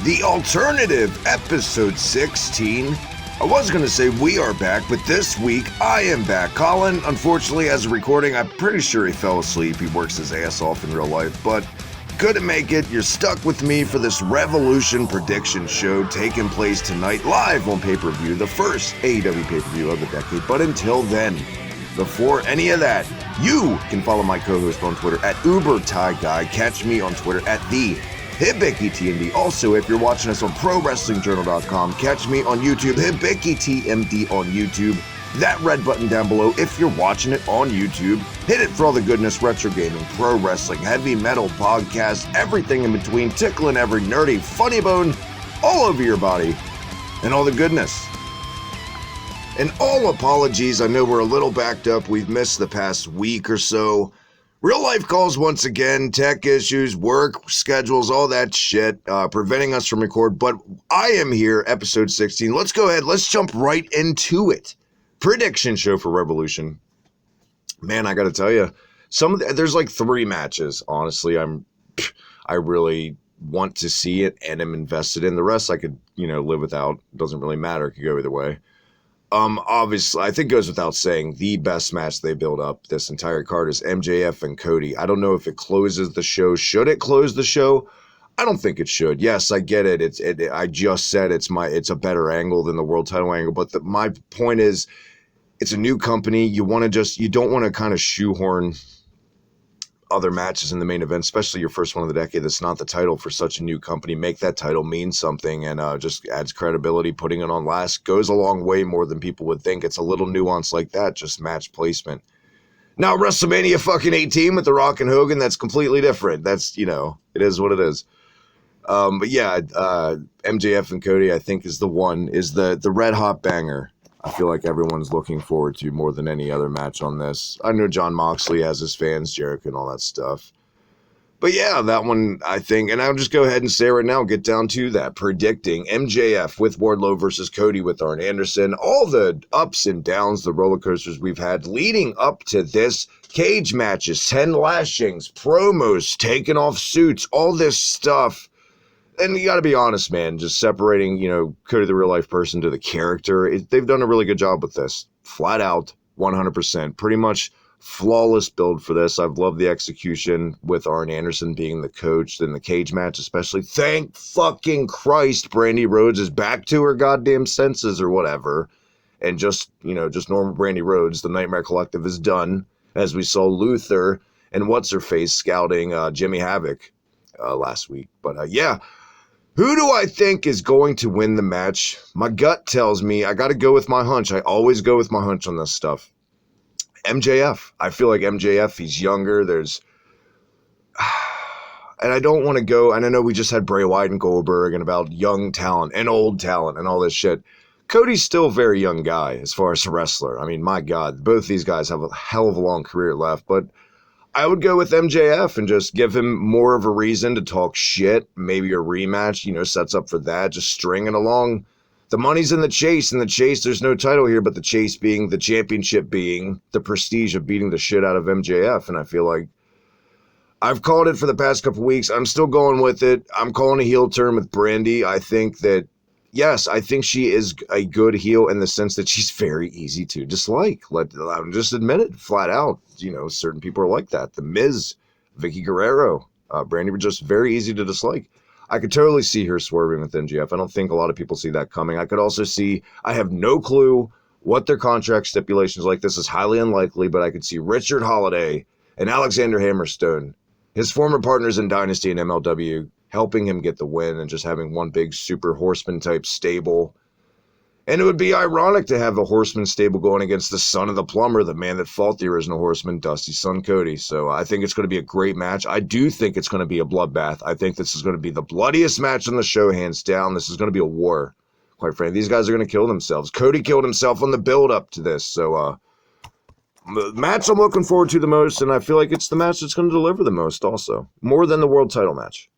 The Alternative, episode 16. I was going to say we are back, but this week I am back. Colin, unfortunately, as a recording, I'm pretty sure he fell asleep. He works his ass off in real life, but couldn't make it. You're stuck with me for this Revolution prediction show taking place tonight live on pay-per-view, the first AEW pay-per-view of the decade. But until then, before any of that, you can follow my co-host on Twitter at UberTieGuy. Catch me on Twitter at TheHibickyTMD. Also, if you're watching us on ProWrestlingJournal.com, catch me on YouTube, HibickyTMD on YouTube. That red button down below if you're watching it on YouTube. Hit it for all the goodness, retro gaming, pro wrestling, heavy metal podcasts, everything in between, tickling every nerdy funny bone all over your body, and all the goodness. And all apologies, I know we're a little backed up. We've missed the past week or so. Real life calls once again, tech issues, work schedules, all that shit, preventing us from record. But I am here, episode 16. Let's go ahead. Let's jump right into it. Prediction show for Revolution. Man, I got to tell you, there's like 3 matches. Honestly, I really want to see it and am invested in. The rest I could, live without. Doesn't really matter. It could go either way. Obviously, I think it goes without saying, the best match they build up this entire card is MJF and Cody. I don't know if it closes the show. Should it close the show? I don't think it should. Yes, I get it. I just said it's a better angle than the world title angle. But my point is, it's a new company. You don't want to kind of shoehorn other matches in the main event, especially your first one of the decade that's not the title for such a new company. Make that title mean something, and just adds credibility. Putting it on last goes a long way more than people would think. It's a little nuance like that, just match placement. Now WrestleMania fucking 18 with The Rock and Hogan, that's completely different. That's, it is what it is. But yeah, MJF and Cody, I think is the red hot banger. I feel like everyone's looking forward to more than any other match on this. I know John Moxley has his fans, Jericho and all that stuff. But yeah, that one, I think, and I'll just go ahead and say right now, get down to that. Predicting MJF with Wardlow versus Cody with Arn Anderson. All the ups and downs, the roller coasters we've had leading up to this. Cage matches, 10 lashings, promos, taking off suits, all this stuff. And you got to be honest, man, just separating, Cody the real life person to the character. They've done a really good job with this. Flat out, 100%. Pretty much flawless build for this. I've loved the execution with Arn Anderson being the coach in the cage match, especially. Thank fucking Christ Brandy Rhodes is back to her goddamn senses or whatever. And just normal Brandy Rhodes. The Nightmare Collective is done, as we saw Luther and What's-Her-Face scouting Jimmy Havoc last week. But yeah. Who do I think is going to win the match? My gut tells me I got to go with my hunch. I always go with my hunch on this stuff. MJF. I feel like MJF, he's younger. And I don't want to go, and I know we just had Bray Wyatt and Goldberg and about young talent and old talent and all this shit. Cody's still a very young guy as far as a wrestler. I mean, my God, both these guys have a hell of a long career left, but I would go with MJF and just give him more of a reason to talk shit. Maybe a rematch, sets up for that. Just string it along. The money's in the chase. In the chase, there's no title here, but the chase being the championship, being the prestige of beating the shit out of MJF. And I feel like I've called it for the past couple weeks. I'm still going with it. I'm calling a heel turn with Brandy. I think that, yes, I think she is a good heel in the sense that she's very easy to dislike. I'll just admit it flat out. Certain people are like that. The Miz, Vicky Guerrero, Brandy were just very easy to dislike. I could totally see her swerving with MJF. I don't think a lot of people see that coming. I could also see, I have no clue what their contract stipulations like. This is highly unlikely, but I could see Richard Holiday and Alexander Hammerstone, his former partners in Dynasty and MLW, helping him get the win and just having one big super horseman type stable. And it would be ironic to have the Horseman stable going against the son of the plumber, the man that fought the original Horseman, Dusty's son Cody. So I think it's going to be a great match. I do think it's going to be a bloodbath. I think this is going to be the bloodiest match on the show, hands down. This is going to be a war, quite frankly. These guys are going to kill themselves. Cody killed himself on the build-up to this. So the match I'm looking forward to the most, and I feel like it's the match that's going to deliver the most also. More than the world title match.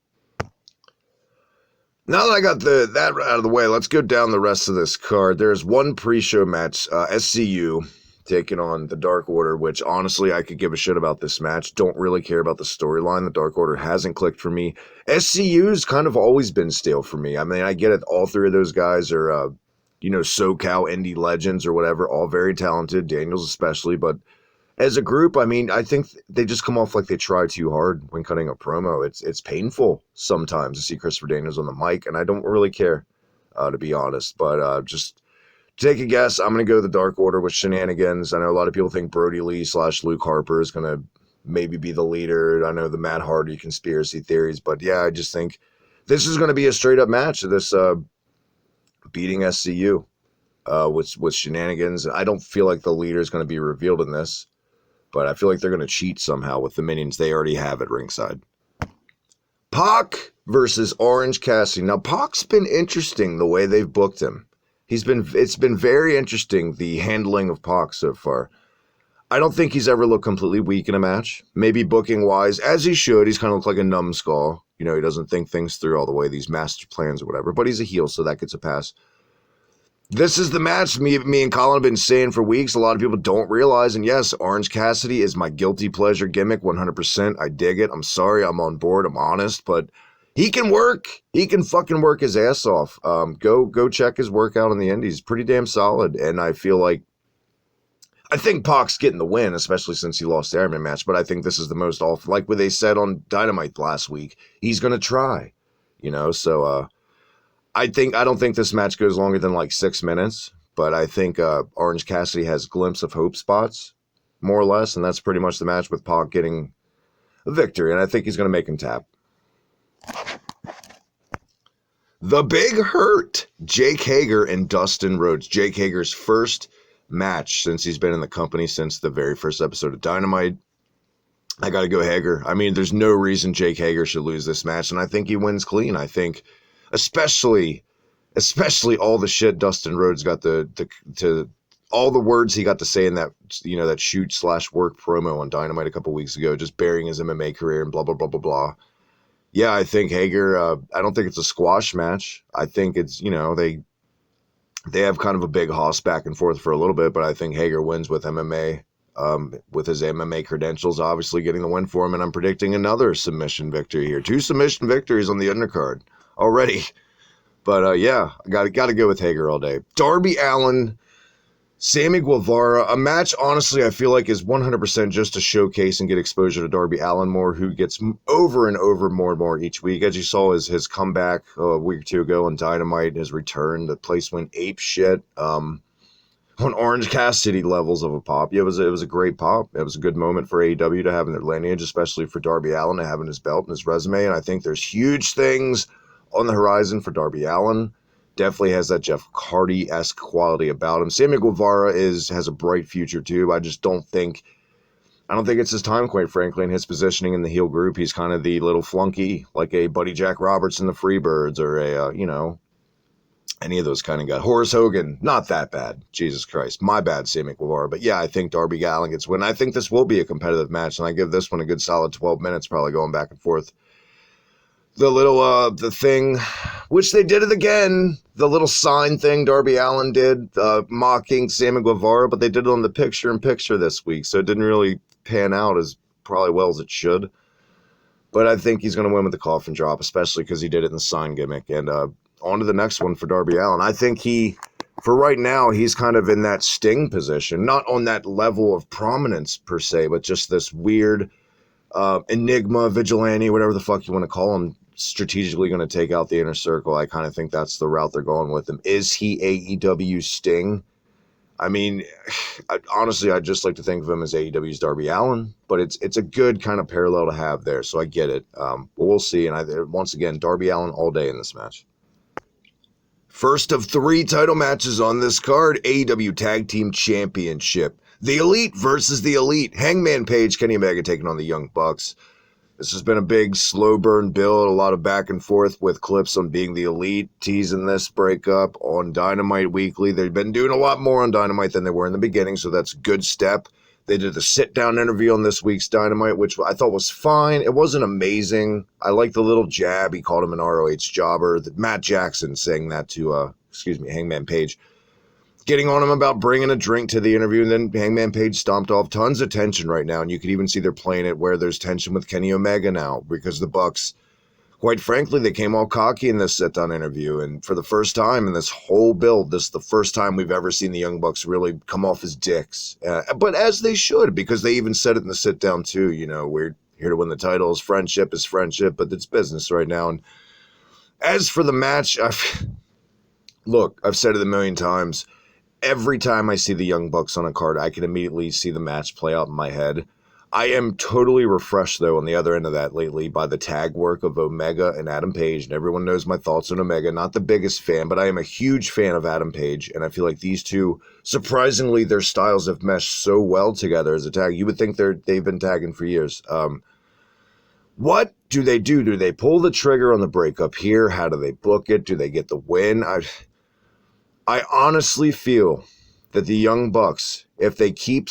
Now that I got that out of the way, let's go down the rest of this card. There's one pre-show match, SCU, taking on the Dark Order, which honestly I could give a shit about this match. Don't really care about the storyline. The Dark Order hasn't clicked for me. SCU's kind of always been stale for me. I mean, I get it. All three of those guys are, SoCal indie legends or whatever, all very talented, Daniels especially. But as a group, I mean, I think they just come off like they try too hard when cutting a promo. It's painful sometimes to see Christopher Daniels on the mic, and I don't really care, to be honest. But just take a guess. I'm going to go the Dark Order with Shenanigans. I know a lot of people think Brody Lee / Luke Harper is going to maybe be the leader. I know the Matt Hardy conspiracy theories, but yeah, I just think this is going to be a straight up match of this beating SCU with Shenanigans. I don't feel like the leader is going to be revealed in this, but I feel like they're going to cheat somehow with the minions they already have at ringside. Pac versus Orange Cassidy. Now, Pac's been interesting the way they've booked him. It's been very interesting, the handling of Pac so far. I don't think he's ever looked completely weak in a match. Maybe booking wise, as he should. He's kind of looked like a numbskull. He doesn't think things through all the way, these master plans or whatever. But he's a heel, so that gets a pass. This is the match me and Colin have been saying for weeks. A lot of people don't realize. And yes, Orange Cassidy is my guilty pleasure gimmick, 100%. I dig it. I'm sorry. I'm on board. I'm honest. But he can work. He can fucking work his ass off. Go check his workout in the Indies. Pretty damn solid. And I think Pac's getting the win, especially since he lost the Iron Man match. But I think this is the most off. Like what they said on Dynamite last week, he's gonna try. So I don't think this match goes longer than like 6 minutes. But I think Orange Cassidy has glimpse of hope spots, more or less, and that's pretty much the match with Pac getting a victory. And I think he's gonna make him tap. The Big Hurt, Jake Hager and Dustin Rhodes. Jake Hager's first match since he's been in the company since the very first episode of Dynamite. I got to go Hager. I mean, there's no reason Jake Hager should lose this match, and I think he wins clean. I think especially all the shit Dustin Rhodes got to all the words he got to say in that, that shoot/work promo on Dynamite a couple weeks ago, just burying his MMA career and blah, blah, blah, blah, blah. Yeah, I think Hager, I don't think it's a squash match. I think it's, they have kind of a big hoss back and forth for a little bit, but I think Hager wins with MMA, with his MMA credentials, obviously getting the win for him. And I'm predicting another submission victory here. 2 submission victories on the undercard already. But yeah, I got to go with Hager all day. Darby Allin, Sammy Guevara, a match, honestly, I feel like is 100% just to showcase and get exposure to Darby Allin more, who gets over and over more and more each week. As you saw, his comeback a week or two ago on Dynamite, his return, the place went ape shit on Orange Cassidy levels of a pop. Yeah, it was a great pop. It was a good moment for AEW to have in their lineage, especially for Darby Allin to having his belt and his resume. And I think there's huge things on the horizon for Darby Allin. Definitely has that Jeff Hardy-esque quality about him. Sammy Guevara has a bright future too. I don't think it's his time, quite frankly, in his positioning in the heel group. He's kind of the little flunky, like a Buddy Jack Roberts in the Freebirds, or any of those kind of guys. Horace Hogan, not that bad. Jesus Christ. My bad, Sammy Guevara. But yeah, I think Darby Allin gets win. I think this will be a competitive match, and I give this one a good solid 12 minutes, probably going back and forth. The little, the thing, which they did it again, the little sign thing Darby Allin did, mocking Sammy Guevara, but they did it on the picture-in-picture this week, so it didn't really pan out as probably well as it should. But I think he's going to win with the coffin drop, especially because he did it in the sign gimmick. And on to the next one for Darby Allin. I think for right now, he's kind of in that Sting position, not on that level of prominence per se, but just this weird enigma, vigilante, whatever the fuck you want to call him, strategically going to take out the Inner Circle. I kind of think that's the route they're going with him. Is he AEW Sting? I mean, honestly, I'd just like to think of him as AEW's Darby Allin, but it's a good kind of parallel to have there, so I get it. But we'll see, and once again, Darby Allin all day in this match. First of 3 title matches on this card, AEW Tag Team Championship. The Elite versus the Elite. Hangman Page, Kenny Omega taking on the Young Bucks. This has been a big slow burn build, a lot of back and forth with clips on being the Elite, teasing this breakup on Dynamite Weekly. They've been doing a lot more on Dynamite than they were in the beginning, so that's a good step. They did a sit-down interview on this week's Dynamite, which I thought was fine. It wasn't amazing. I liked the little jab. He called him an ROH jobber. Matt Jackson saying that to, Hangman Page. getting on him about bringing a drink to the interview, and then Hangman Page stomped off. Tons of tension right now, and you could even see they're playing it where there's tension with Kenny Omega now because the Bucks, quite frankly, they came all cocky in this sit-down interview, and for the first time in this whole build, this is the first time we've ever seen the Young Bucks really come off as dicks. But as they should, because they even said it in the sit-down too, we're here to win the titles, friendship is friendship, but it's business right now. And as for the match, look, I've said it a million times, every time I see the Young Bucks on a card, I can immediately see the match play out in my head. I am totally refreshed, though, on the other end of that lately by the tag work of Omega and Adam Page, and everyone knows my thoughts on Omega. Not the biggest fan, but I am a huge fan of Adam Page, and I feel like these two, surprisingly, their styles have meshed so well together as a tag. You would think they've been tagging for years. What do they do? Do they pull the trigger on the breakup here? How do they book it? Do they get the win? I honestly feel that the Young Bucks, if they keep,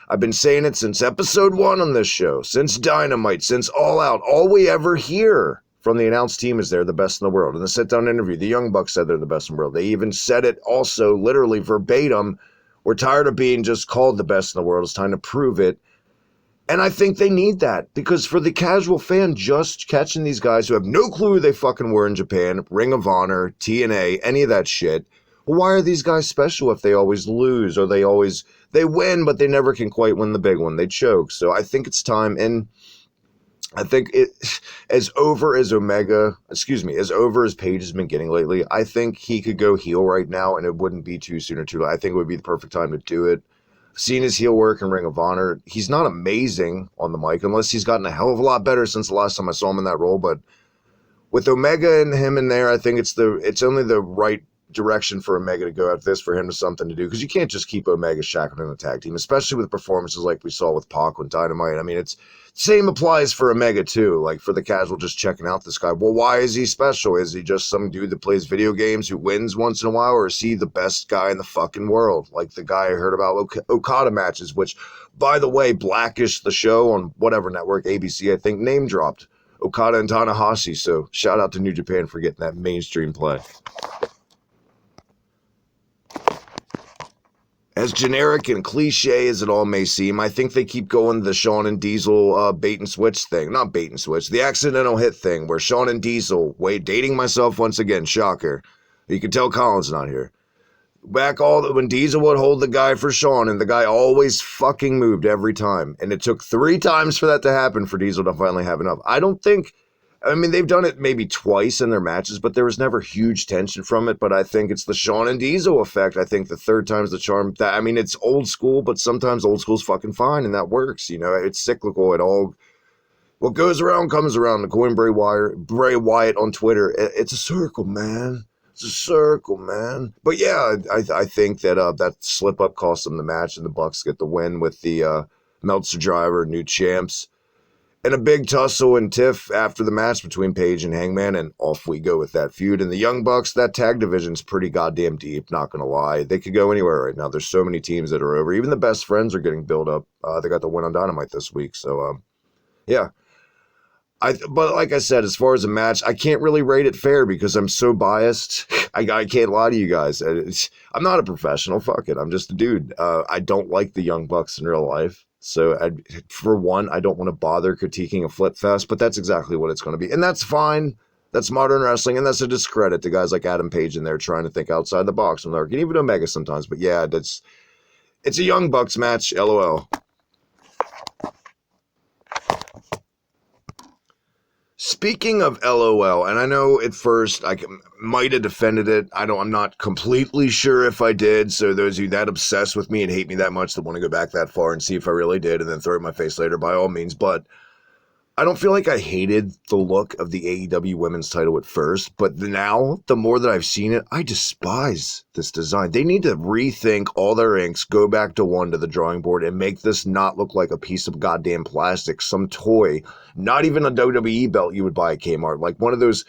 I've been saying it since episode 1 on this show, since Dynamite, since All Out, all we ever hear from the announced team is they're the best in the world. In the sit-down interview, the Young Bucks said they're the best in the world. They even said it also, literally verbatim, we're tired of being just called the best in the world. It's time to prove it. And I think they need that, because for the casual fan, just catching these guys who have no clue who they fucking were in Japan, Ring of Honor, TNA, any of that shit, why are these guys special if they always lose, or they win, but they never can quite win the big one? They choke. So I think it's time, and I think as over as Page has been getting lately, I think he could go heel right now, and it wouldn't be too soon or too late. I think it would be the perfect time to do it. Seeing his heel work in Ring of Honor, he's not amazing on the mic, unless he's gotten a hell of a lot better since the last time I saw him in that role. But with Omega and him in there, I think it's only the right direction for Omega to go at this, for him to something to do, because you can't just keep Omega shackled in the tag team, especially with performances like we saw with Pac on Dynamite. I mean, it's same applies for Omega too, like for the casual just checking out this guy. Well, why is he special? Is he just some dude that plays video games who wins once in a while, or is he the best guy in the fucking world? Like the guy I heard about Okada matches, which, by the way, Blackish, the show on whatever network, ABC, I think, name dropped Okada and Tanahashi, so shout out to New Japan for getting that mainstream play. As generic and cliche as it all may seem, I think they keep going the Shawn and Diesel bait and switch thing. Not bait and switch, the accidental hit thing, where Shawn and Diesel, dating myself once again, shocker. You can tell Colin's not here. When Diesel would hold the guy for Shawn, and the guy always fucking moved every time. And it took 3 times for that to happen for Diesel to finally have enough. They've done it maybe twice in their matches, but there was never huge tension from it. But I think it's the Shawn and Diesel effect. I think the 3rd time's the charm. It's old school, but sometimes old school's fucking fine, and that works. It's cyclical. What goes around comes around. The coin Bray Wyatt on Twitter. It's a circle, man. It's a circle, man. But yeah, I think that that slip up cost them the match, and the Bucks get the win with the Meltzer driver, new champs. And a big tussle and tiff after the match between Page and Hangman, and off we go with that feud. And the Young Bucks, that tag division's pretty goddamn deep, not going to lie. They could go anywhere right now. There's so many teams that are over. Even the best friends are getting built up. They got the win on Dynamite this week. So, yeah. But like I said, as far as a match, I can't really rate it fair because I'm so biased. I can't lie to you guys. I'm not a professional. Fuck it. I'm just a dude. I don't like the Young Bucks in real life. So, for one, I don't want to bother critiquing a flip fest, but that's exactly what it's going to be. And that's fine. That's modern wrestling, and that's a discredit to guys like Adam Page in there trying to think outside the box. And even Omega sometimes. But yeah, it's a Young Bucks match, LOL. Speaking of LOL, and I know at first I might have defended it. I'm not completely sure if I did. So those of you that obsessed with me and hate me that much that want to go back that far and see if I really did and then throw it in my face later, by all means. But I don't feel like I hated the look of the AEW women's title at first, but now, the more that I've seen it, I despise this design. They need to rethink all their inks, go back to the drawing board, and make this not look like a piece of goddamn plastic, some toy, not even a WWE belt you would buy at Kmart, like one of those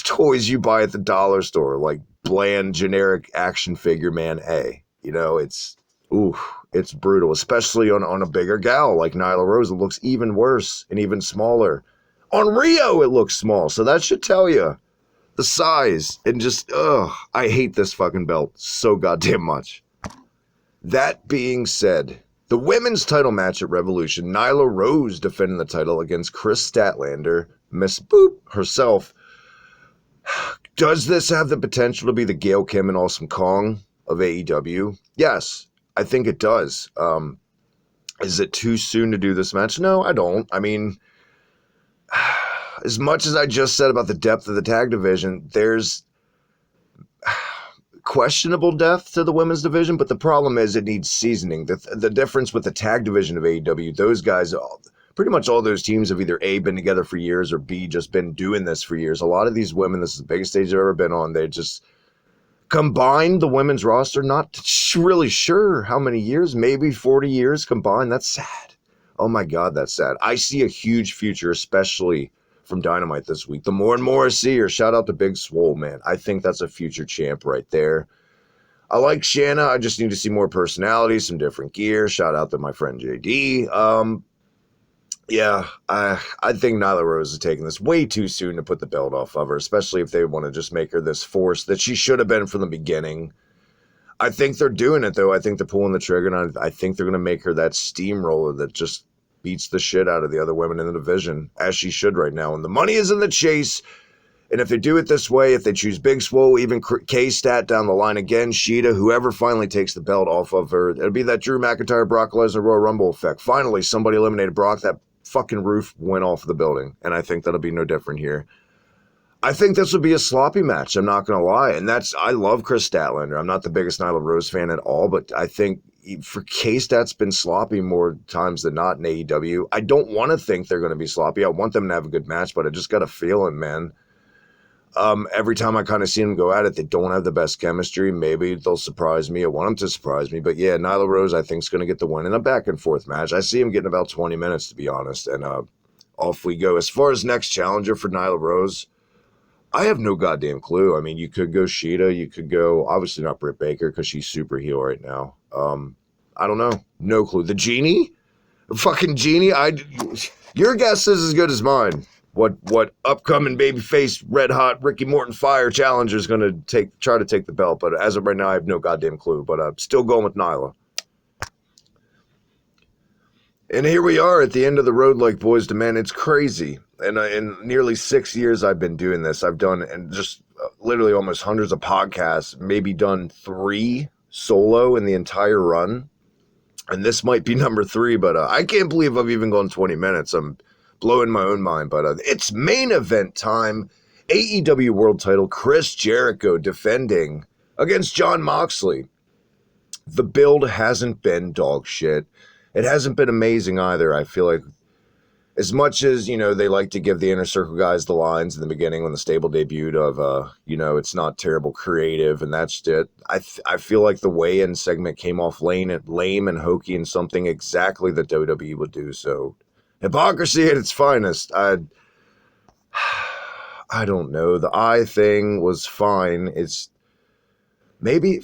toys you buy at the dollar store, like bland, generic action figure man A. It's brutal, especially on a bigger gal like Nyla Rose. It looks even worse and even smaller. On Rio, it looks small, so that should tell you. the size, and just, I hate this fucking belt so goddamn much. That being said, the women's title match at Revolution, Nyla Rose defending the title against Chris Statlander, Miss Boop herself. Does this have the potential to be the Gail Kim and Awesome Kong of AEW? Yes, I think it does. Is it too soon to do this match? No, I don't. I mean, as much as I just said about the depth of the tag division, there's questionable depth to the women's division, but the problem is it needs seasoning. The difference with the tag division of AEW, those guys, pretty much all those teams have either A, been together for years, or B, just been doing this for years. A lot of these women, this is the biggest stage I've ever been on, they just combined the women's roster, not really sure how many years, maybe 40 years combined. That's sad. Oh my God, that's sad. I see a huge future, especially from Dynamite this week. The more and more I see her, shout out to Big Swole, man. I think that's a future champ right there. I like Shanna. I just need to see more personality, some different gear. Shout out to my friend JD. Yeah, I think Nyla Rose is taking this way too soon to put the belt off of her, especially if they want to just make her this force that she should have been from the beginning. I think they're doing it, though. I think they're pulling the trigger, and I think they're going to make her that steamroller that just beats the shit out of the other women in the division, as she should right now. And the money is in the chase. And if they do it this way, if they choose Big Swole, even K-Stat down the line again, Sheeta, whoever finally takes the belt off of her, it'll be that Drew McIntyre, Brock Lesnar, Royal Rumble effect. Finally, somebody eliminated Brock. That fucking roof went off the building. And I think that'll be no different here. I think this would be a sloppy match. I'm not going to lie. And I love Chris Statlander. I'm not the biggest Nyla Rose fan at all, but I think for K-Stat's been sloppy more times than not in AEW. I don't want to think they're going to be sloppy. I want them to have a good match, but I just got a feeling, man. Every time I kind of see them go at it, they don't have the best chemistry. Maybe they'll surprise me. I want them to surprise me. But yeah, Nyla Rose, I think, is going to get the win in a back and forth match. I see him getting about 20 minutes, to be honest. And off we go. As far as next challenger for Nyla Rose, I have no goddamn clue. I mean, you could go Sheeta. You could go, obviously not Britt Baker because she's super heel right now. I don't know. No clue. The Genie? Fucking Genie? Your guess is as good as mine. What upcoming babyface red hot Ricky Morton Fire challenger is going to try to take the belt, but as of right now I have no goddamn clue, but I'm still going with Nyla. And here we are at the end of the road like Boys to Men. It's crazy. And in nearly 6 years I've been doing this. I've done and just literally almost hundreds of podcasts, maybe done 3 solo in the entire run. And this might be number 3, but I can't believe I've even gone 20 minutes. I'm blowing my own mind, but it's main event time. AEW World Title, Chris Jericho defending against Jon Moxley. The build hasn't been dog shit. It hasn't been amazing either. I feel like as much as, they like to give the Inner Circle guys the lines in the beginning when the stable debuted of, it's not terrible creative and that's it. I feel like the weigh-in segment came off lame and hokey and something exactly that WWE would do. So hypocrisy at its finest. I don't know. The eye thing was fine. It's maybe,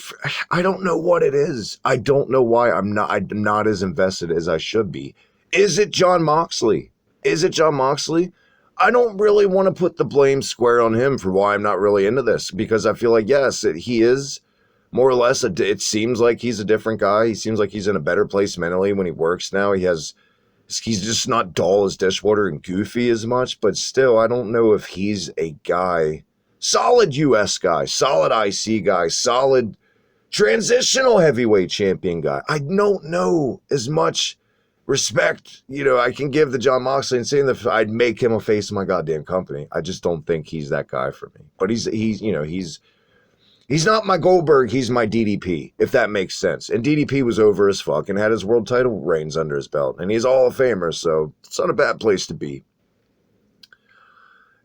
I don't know what it is. I don't know why I'm not as invested as I should be. Is it Jon Moxley? I don't really want to put the blame square on him for why I'm not really into this, because I feel like, yes, he is more or less, it seems like he's a different guy. He seems like he's in a better place mentally when he works now. He's just not dull as dishwater and goofy as much, but still, I don't know if he's a guy, solid US guy, solid IC guy, solid transitional heavyweight champion guy. I don't know as much respect, I can give the Jon Moxley and saying that I'd make him a face of my goddamn company. I just don't think he's that guy for me. But he's not my Goldberg, he's my DDP, if that makes sense. And DDP was over as fuck and had his world title reigns under his belt. And he's a Hall of Famer, so it's not a bad place to be.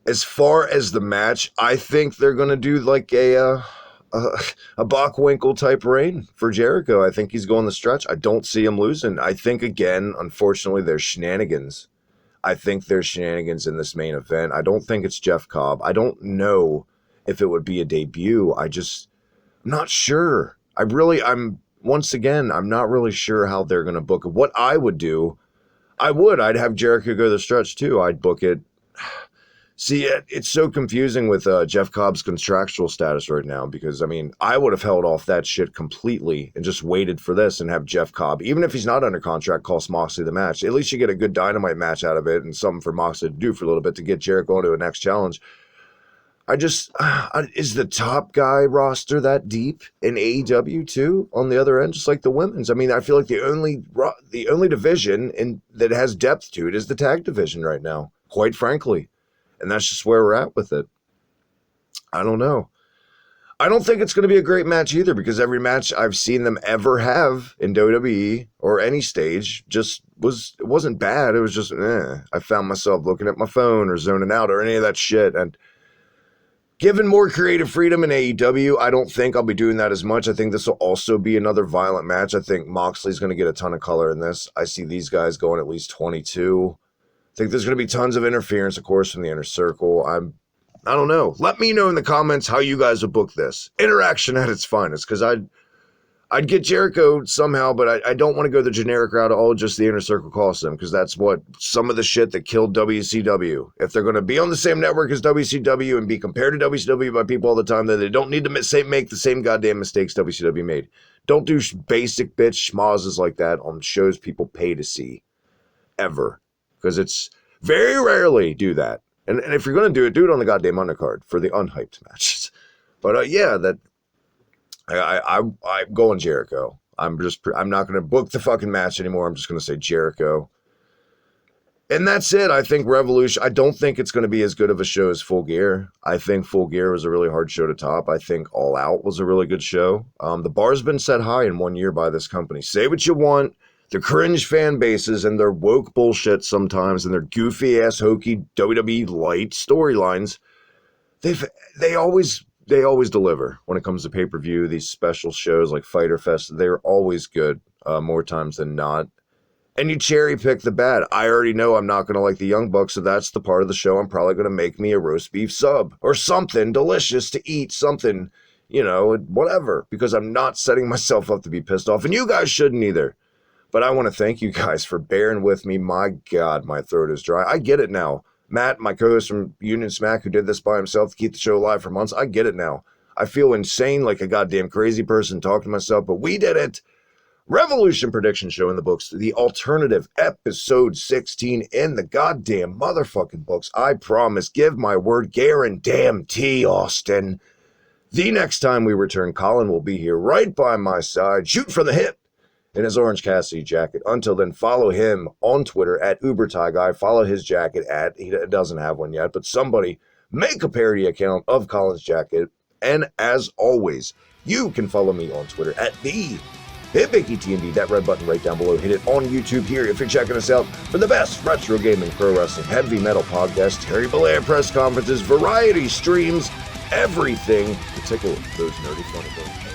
As far as the match, I think they're going to do like a Bockwinkel type reign for Jericho. I think he's going the stretch. I don't see him losing. I think, again, unfortunately, there's shenanigans. I think there's shenanigans in this main event. I don't think it's Jeff Cobb. I don't know if it would be a debut. I'm not sure. Once again, I'm not really sure how they're going to book it. What I would do, I'd have Jericho go the stretch too. I'd book it See, it's so confusing with Jeff Cobb's contractual status right now because, I mean, I would have held off that shit completely and just waited for this and have Jeff Cobb, even if he's not under contract, cost Moxley the match. At least you get a good Dynamite match out of it and something for Moxley to do for a little bit to get Jericho into a next challenge. Is the top guy roster that deep in AEW too on the other end, just like the women's? I mean, I feel like the only division that has depth to it is the tag division right now, quite frankly. And that's just where we're at with it. I don't know. I don't think it's going to be a great match either because every match I've seen them ever have in WWE or any stage it wasn't bad. It was just, I found myself looking at my phone or zoning out or any of that shit. And given more creative freedom in AEW, I don't think I'll be doing that as much. I think this will also be another violent match. I think Moxley's going to get a ton of color in this. I see these guys going at least 22. I think there's going to be tons of interference, of course, from the Inner Circle. I don't know. Let me know in the comments how you guys would book this. Interaction at its finest, because I'd get Jericho somehow, but I don't want to go the generic route at all, just the Inner Circle cost them, because that's what some of the shit that killed WCW. If they're going to be on the same network as WCW and be compared to WCW by people all the time, then they don't need to make the same goddamn mistakes WCW made. Don't do basic bitch schmozzes like that on shows people pay to see. Ever. Because it's very rarely do that. And if you're going to do it on the goddamn undercard for the unhyped matches. But I'm going Jericho. I'm not going to book the fucking match anymore. I'm just going to say Jericho. And that's it. I think Revolution, I don't think it's going to be as good of a show as Full Gear. I think Full Gear was a really hard show to top. I think All Out was a really good show. The bar's been set high in 1 year by this company. Say what you want. The cringe fan bases and their woke bullshit sometimes and their goofy ass hokey WWE light storylines, they always deliver when it comes to pay-per-view. These special shows like Fyter Fest, they're always good more times than not. And you cherry pick the bad. I already know I'm not going to like the Young Bucks, so that's the part of the show I'm probably going to make me a roast beef sub or something delicious to eat, something, whatever, because I'm not setting myself up to be pissed off, and you guys shouldn't either. But I want to thank you guys for bearing with me. My God, my throat is dry. I get it now. Matt, my co-host from Union Smack, who did this by himself to keep the show alive for months, I get it now. I feel insane like a goddamn crazy person talking to myself, but we did it. Revolution prediction show in the books. The alternative episode 16 in the goddamn motherfucking books. I promise, give my word, guarantee, Austin. The next time we return, Colin will be here right by my side, shooting from the hip. In his Orange Cassidy jacket. Until then, follow him on Twitter at UberTieGuy. Follow his jacket he doesn't have one yet, but somebody make a parody account of Colin's jacket. And as always, you can follow me on Twitter at TheHitBigTMD. That red button right down below. Hit it on YouTube here if you're checking us out for the best retro gaming, pro wrestling, heavy metal podcast, Terry Bollea press conferences, variety streams, everything to tickle those nerdy funny bones.